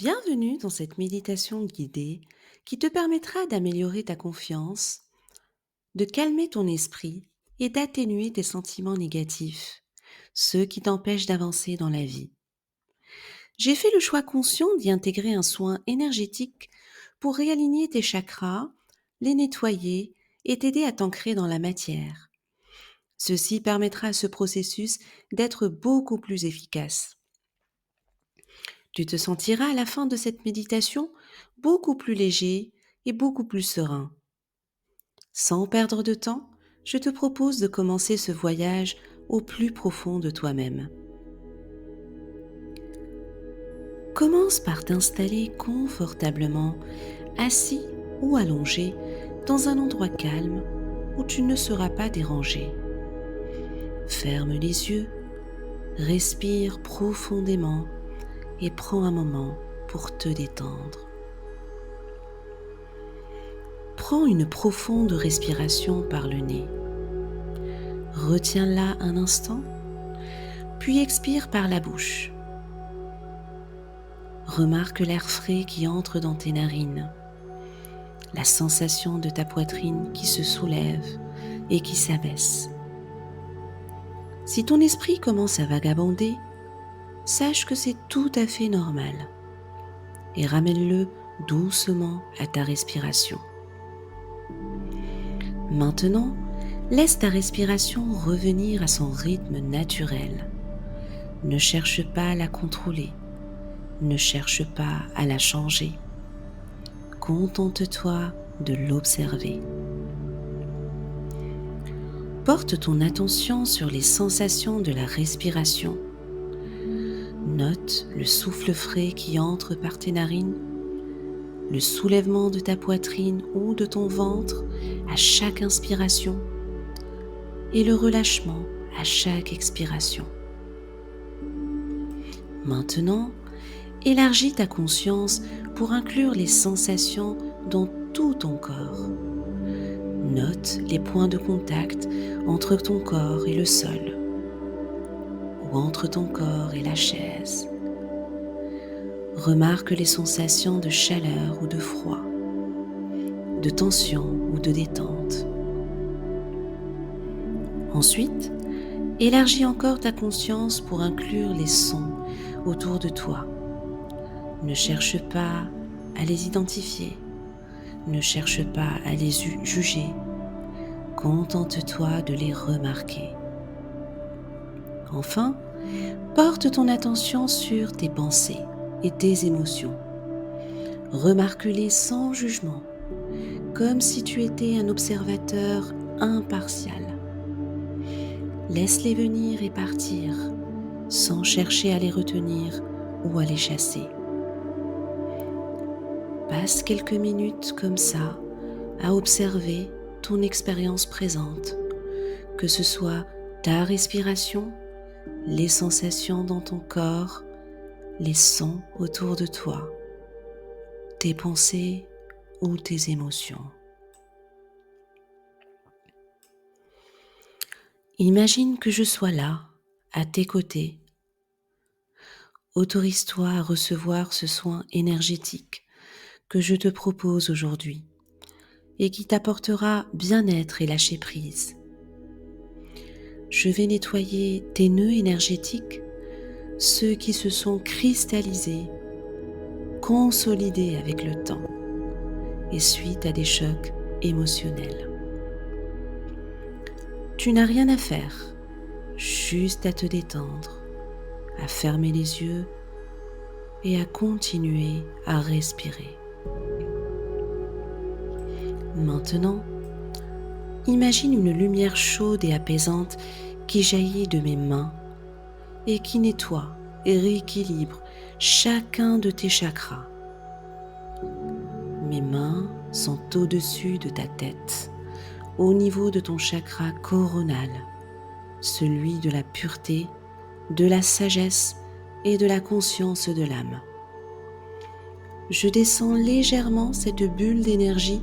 Bienvenue dans cette méditation guidée qui te permettra d'améliorer ta confiance, de calmer ton esprit et d'atténuer tes sentiments négatifs, ceux qui t'empêchent d'avancer dans la vie. J'ai fait le choix conscient d'y intégrer un soin énergétique pour réaligner tes chakras, les nettoyer et t'aider à t'ancrer dans la matière. Ceci permettra à ce processus d'être beaucoup plus efficace. Tu te sentiras à la fin de cette méditation beaucoup plus léger et beaucoup plus serein. Sans perdre de temps, je te propose de commencer ce voyage au plus profond de toi-même. Commence par t'installer confortablement, assis ou allongé, dans un endroit calme où tu ne seras pas dérangé. Ferme les yeux, respire profondément et prends un moment pour te détendre. Prends une profonde respiration par le nez. Retiens-la un instant, puis expire par la bouche. Remarque l'air frais qui entre dans tes narines, la sensation de ta poitrine qui se soulève et qui s'abaisse. Si ton esprit commence à vagabonder, sache que c'est tout à fait normal et ramène-le doucement à ta respiration. Maintenant, laisse ta respiration revenir à son rythme naturel. Ne cherche pas à la contrôler, ne cherche pas à la changer. Contente-toi de l'observer. Porte ton attention sur les sensations de la respiration. Note le souffle frais qui entre par tes narines, le soulèvement de ta poitrine ou de ton ventre à chaque inspiration et le relâchement à chaque expiration. Maintenant, élargis ta conscience pour inclure les sensations dans tout ton corps. Note les points de contact entre ton corps et le sol, ou entre ton corps et la chaise. Remarque les sensations de chaleur ou de froid, de tension ou de détente. Ensuite, élargis encore ta conscience pour inclure les sons autour de toi. Ne cherche pas à les identifier, ne cherche pas à les juger, contente-toi de les remarquer. Enfin, porte ton attention sur tes pensées et tes émotions. Remarque-les sans jugement, comme si tu étais un observateur impartial. Laisse-les venir et partir, sans chercher à les retenir ou à les chasser. Passe quelques minutes comme ça à observer ton expérience présente, que ce soit ta respiration, les sensations dans ton corps, les sons autour de toi, tes pensées ou tes émotions. Imagine que je sois là, à tes côtés. Autorise-toi à recevoir ce soin énergétique que je te propose aujourd'hui et qui t'apportera bien-être et lâcher prise. Je vais nettoyer tes nœuds énergétiques, ceux qui se sont cristallisés, consolidés avec le temps et suite à des chocs émotionnels. Tu n'as rien à faire, juste à te détendre, à fermer les yeux et à continuer à respirer. Maintenant, imagine une lumière chaude et apaisante qui jaillit de mes mains et qui nettoie et rééquilibre chacun de tes chakras. Mes mains sont au-dessus de ta tête, au niveau de ton chakra coronal, celui de la pureté, de la sagesse et de la conscience de l'âme. Je descends légèrement cette bulle d'énergie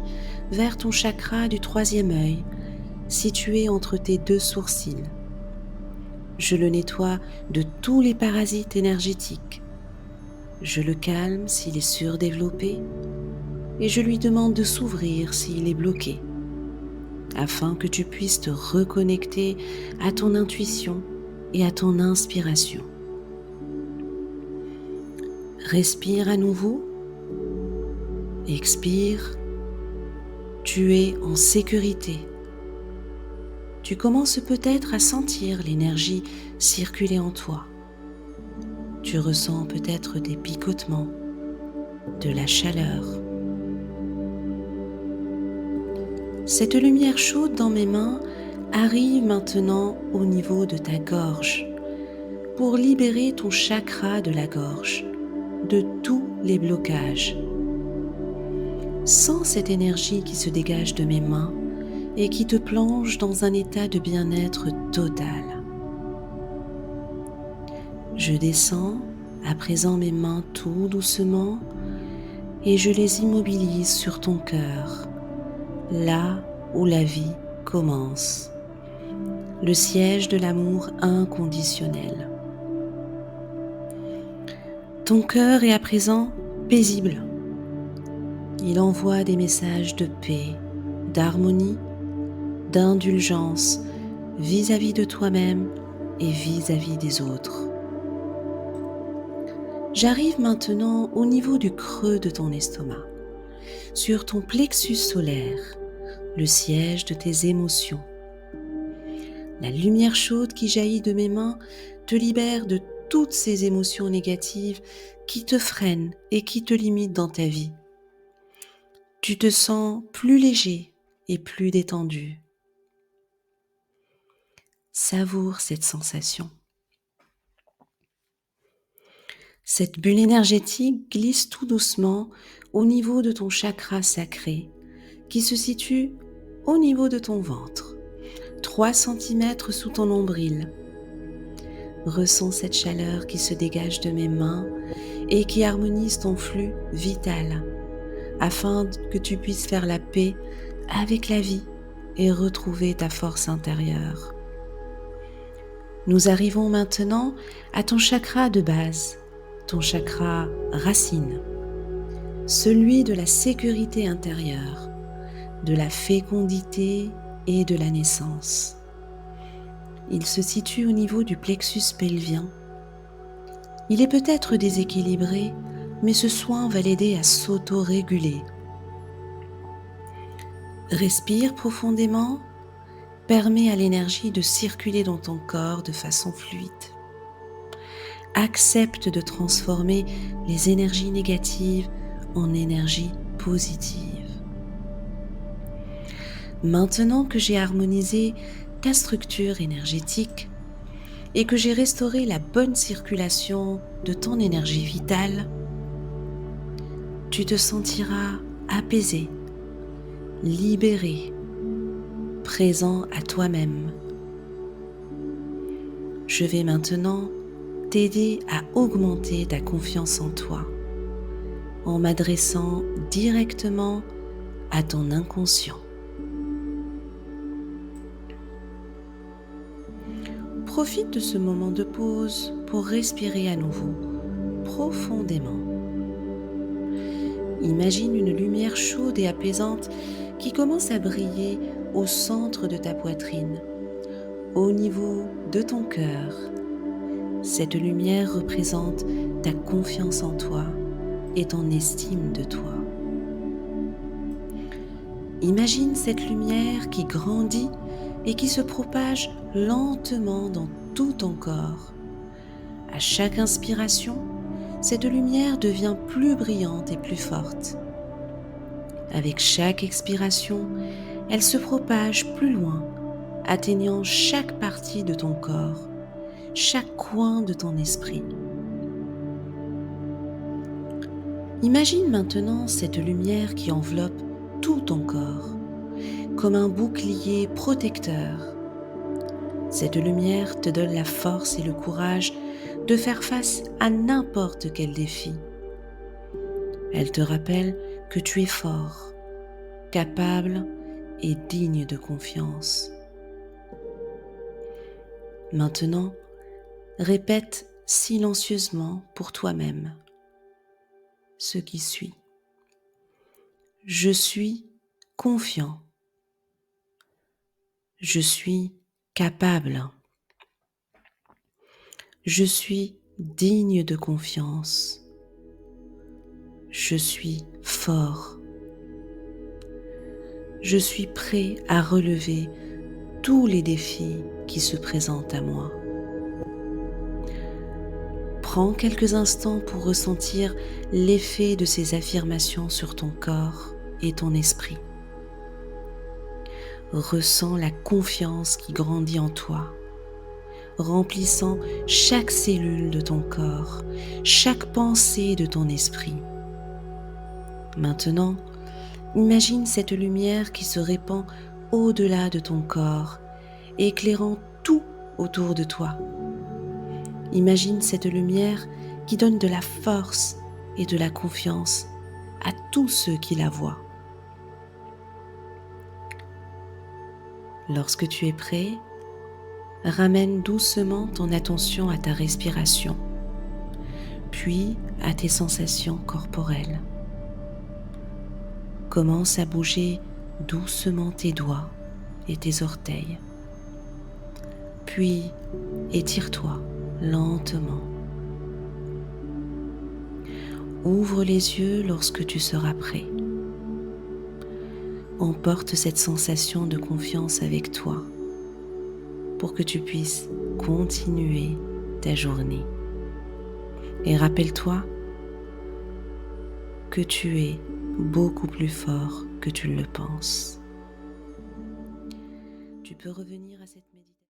vers ton chakra du troisième œil, situé entre tes deux sourcils. Je le nettoie de tous les parasites énergétiques. Je le calme s'il est surdéveloppé et je lui demande de s'ouvrir s'il est bloqué, afin que tu puisses te reconnecter à ton intuition et à ton inspiration. Respire à nouveau, expire, tu es en sécurité. Tu commences peut-être à sentir l'énergie circuler en toi. Tu ressens peut-être des picotements, de la chaleur. Cette lumière chaude dans mes mains arrive maintenant au niveau de ta gorge pour libérer ton chakra de la gorge de tous les blocages. Sens cette énergie qui se dégage de mes mains et qui te plonge dans un état de bien-être total. Je descends à présent mes mains tout doucement et je les immobilise sur ton cœur, là où la vie commence, le siège de l'amour inconditionnel. Ton cœur est à présent paisible. Il envoie des messages de paix, d'harmonie, d'indulgence vis-à-vis de toi-même et vis-à-vis des autres. J'arrive maintenant au niveau du creux de ton estomac, sur ton plexus solaire, le siège de tes émotions. La lumière chaude qui jaillit de mes mains te libère de toutes ces émotions négatives qui te freinent et qui te limitent dans ta vie. Tu te sens plus léger et plus détendu. Savoure cette sensation. Cette bulle énergétique glisse tout doucement au niveau de ton chakra sacré qui se situe au niveau de ton ventre, 3 cm sous ton nombril. Ressens cette chaleur qui se dégage de mes mains et qui harmonise ton flux vital afin que tu puisses faire la paix avec la vie et retrouver ta force intérieure. Nous arrivons maintenant à ton chakra de base, ton chakra racine, celui de la sécurité intérieure, de la fécondité et de la naissance. Il se situe au niveau du plexus pelvien. Il est peut-être déséquilibré, mais ce soin va l'aider à s'auto-réguler. Respire profondément, permets à l'énergie de circuler dans ton corps de façon fluide. Accepte de transformer les énergies négatives en énergies positives. Maintenant que j'ai harmonisé ta structure énergétique et que j'ai restauré la bonne circulation de ton énergie vitale, tu te sentiras apaisé, libéré, présent à toi-même. Je vais maintenant t'aider à augmenter ta confiance en toi en m'adressant directement à ton inconscient. Profite de ce moment de pause pour respirer à nouveau, profondément. Imagine une lumière chaude et apaisante qui commence à briller au centre de ta poitrine, au niveau de ton cœur. Cette lumière représente ta confiance en toi et ton estime de toi. Imagine cette lumière qui grandit et qui se propage lentement dans tout ton corps. À chaque inspiration, cette lumière devient plus brillante et plus forte. Avec chaque expiration, elle se propage plus loin, atteignant chaque partie de ton corps, chaque coin de ton esprit. Imagine maintenant cette lumière qui enveloppe tout ton corps, comme un bouclier protecteur. Cette lumière te donne la force et le courage de faire face à n'importe quel défi. Elle te rappelle que tu es fort, capable et digne de confiance. Maintenant, répète silencieusement pour toi-même. ce qui suit. Je suis confiant. Je suis capable. Je suis digne de confiance. Je suis fort. Je suis prêt à relever tous les défis qui se présentent à moi. Prends quelques instants pour ressentir l'effet de ces affirmations sur ton corps et ton esprit. Ressens la confiance qui grandit en toi, remplissant chaque cellule de ton corps, chaque pensée de ton esprit. Maintenant, imagine cette lumière qui se répand au-delà de ton corps, éclairant tout autour de toi. Imagine cette lumière qui donne de la force et de la confiance à tous ceux qui la voient. Lorsque tu es prêt, ramène doucement ton attention à ta respiration, puis à tes sensations corporelles. Commence à bouger doucement tes doigts et tes orteils. Puis étire-toi lentement. Ouvre les yeux lorsque tu seras prêt. Emporte cette sensation de confiance avec toi pour que tu puisses continuer ta journée. Et rappelle-toi que tu es beaucoup plus fort que tu le penses. Tu peux revenir à cette méditation.